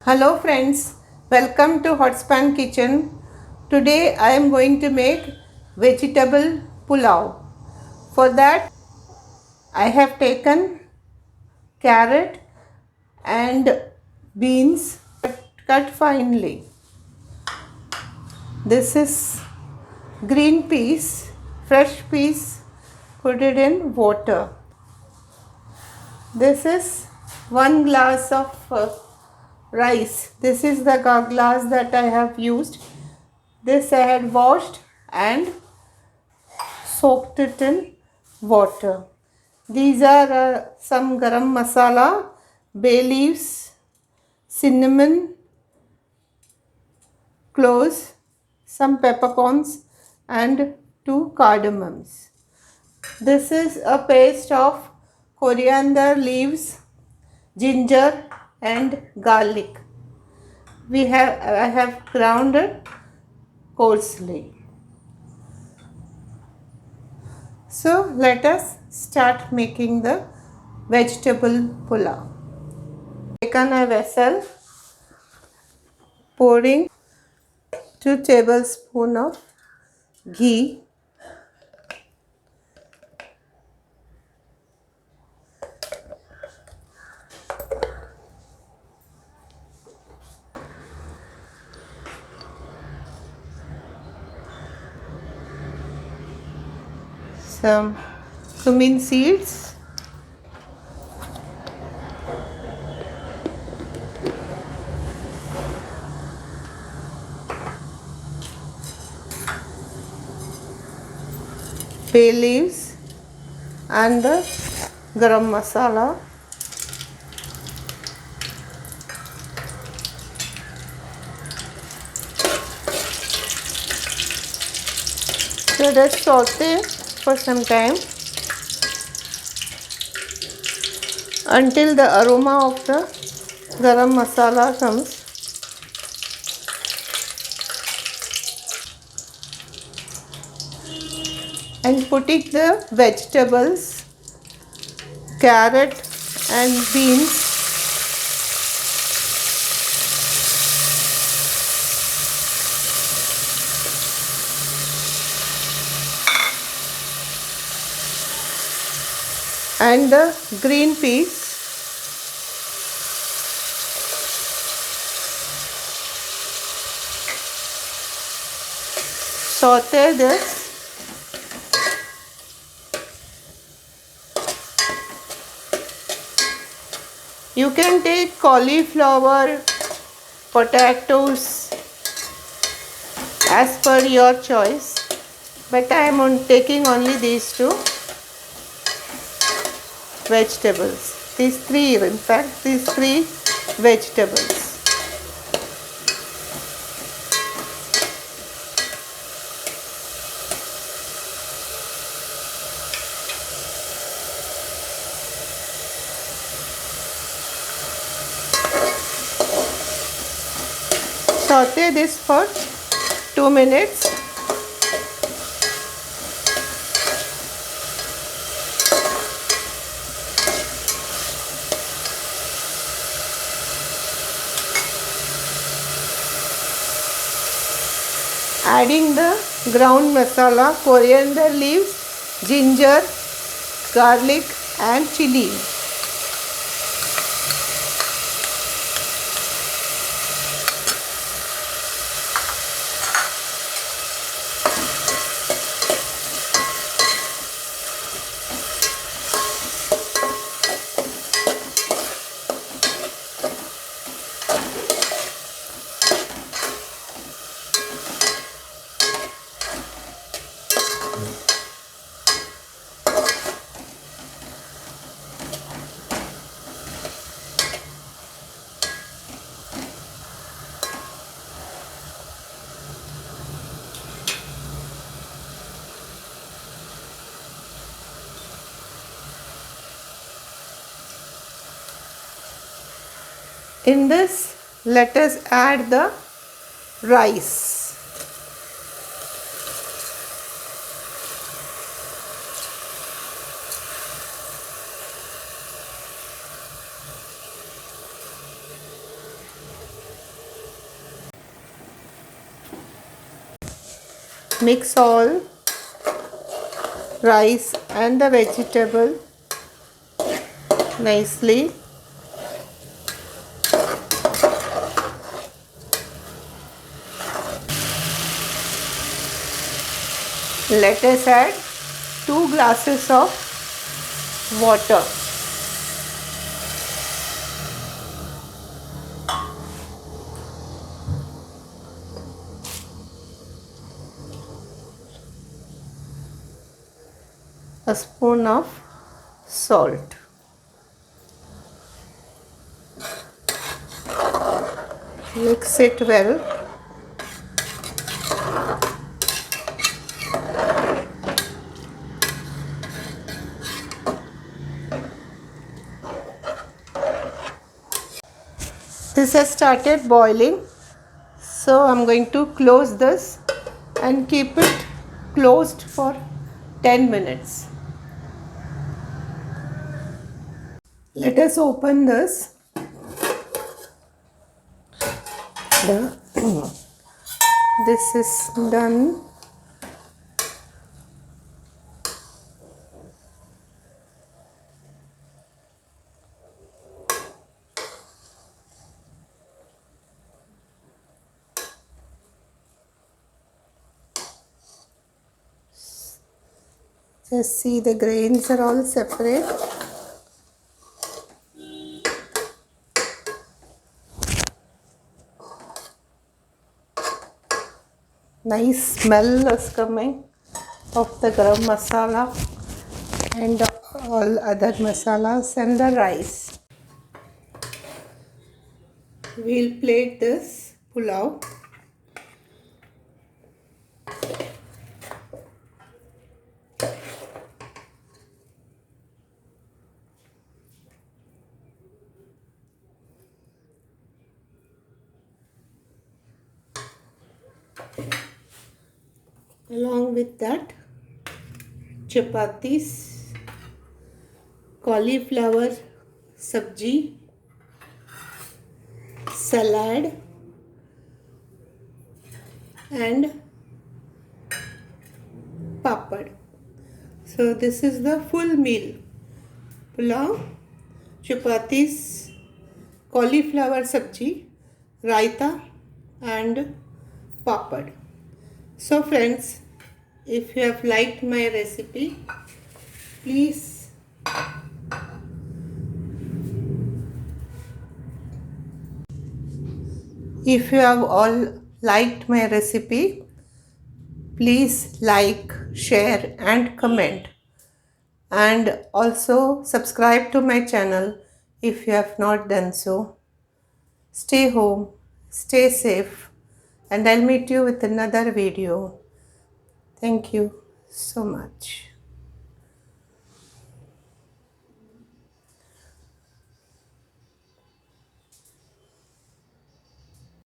Hello friends, welcome to Hotspan Kitchen. Today I am going to make vegetable pulao. For that I have taken carrot and beans cut finely. This is green peas, fresh peas, put it in water. This is 1 glass of rice. This is the glass that I have used. This I had washed and soaked it in water. These are some garam masala, bay leaves, cinnamon, cloves, some peppercorns and 2 cardamoms. This is a paste of coriander leaves, ginger and garlic. I have ground it coarsely. So let us start making the vegetable pulao. Taken a vessel, pouring 2 tablespoons of ghee, some cumin seeds, bay leaves and the garam masala. So let's saute for some time until the aroma of the garam masala comes. And putting the vegetables, carrot and beans, and the green peas. Saute this. You can take cauliflower, potatoes as per your choice, but I am taking only these 2 vegetables. These 3 vegetables. Saute this for 2 minutes. Adding the ground masala, coriander leaves, ginger, garlic and chili. In this, let us add the rice. Mix all rice and the vegetable nicely. Let us add 2 glasses of water. A spoon of salt. Mix it well. This has started boiling, so I'm going to close this and keep it closed for 10 minutes. Let us open this. This is done. Just see, the grains are all separate. Nice smell is coming of the garam masala and all other masalas and the rice. We'll plate this pulao. Along with that, chapatis, cauliflower sabji, salad and papad. So this is the full meal. Pulao, chapatis, cauliflower sabji, raita and papad. So friends, if you have liked my recipe, please if you have all liked my recipe, please like, share and comment, and also subscribe to my channel if you have not done so. Stay home, stay safe, and I'll meet you with another video. Thank you so much.